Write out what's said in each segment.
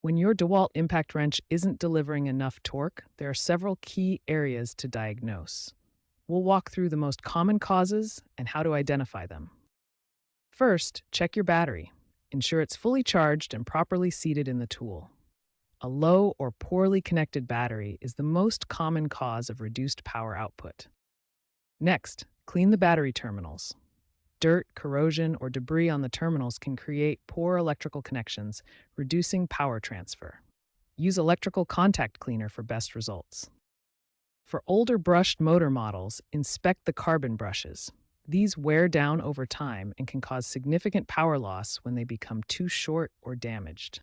When your DeWalt impact wrench isn't delivering enough torque, there are several key areas to diagnose. We'll walk through the most common causes and how to identify them. First, check your battery. Ensure it's fully charged and properly seated in the tool. A low or poorly connected battery is the most common cause of reduced power output. Next, clean the battery terminals. Dirt, corrosion, or debris on the terminals can create poor electrical connections, reducing power transfer. Use electrical contact cleaner for best results. For older brushed motor models, inspect the carbon brushes. These wear down over time and can cause significant power loss when they become too short or damaged.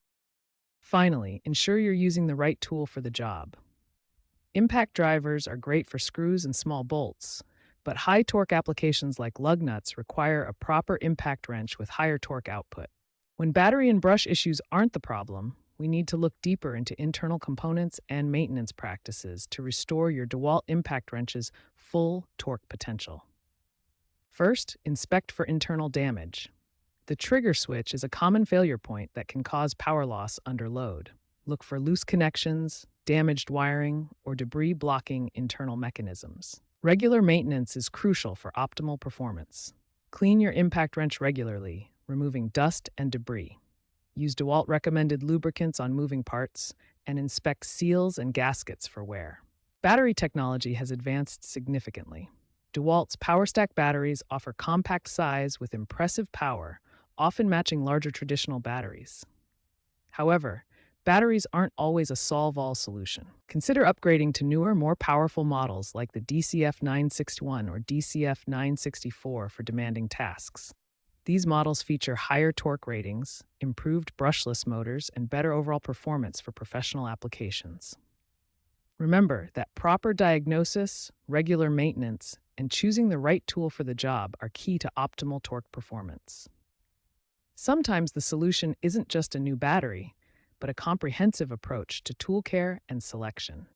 Finally, ensure you're using the right tool for the job. Impact drivers are great for screws and small bolts, but high torque applications like lug nuts require a proper impact wrench with higher torque output. When battery and brush issues aren't the problem, we need to look deeper into internal components and maintenance practices to restore your DeWalt impact wrench's full torque potential. First, inspect for internal damage. The trigger switch is a common failure point that can cause power loss under load. Look for loose connections, damaged wiring, or debris blocking internal mechanisms. Regular maintenance is crucial for optimal performance. Clean your impact wrench regularly, removing dust and debris. Use DeWalt recommended lubricants on moving parts, and inspect seals and gaskets for wear. Battery technology has advanced significantly. DeWalt's PowerStack batteries offer compact size with impressive power, often matching larger traditional batteries. However, batteries aren't always a solve-all solution. Consider upgrading to newer, more powerful models like the DCF 961 or DCF 964 for demanding tasks. These models feature higher torque ratings, improved brushless motors, and better overall performance for professional applications. Remember that proper diagnosis, regular maintenance, and choosing the right tool for the job are key to optimal torque performance. Sometimes the solution isn't just a new battery, but a comprehensive approach to tool care and selection.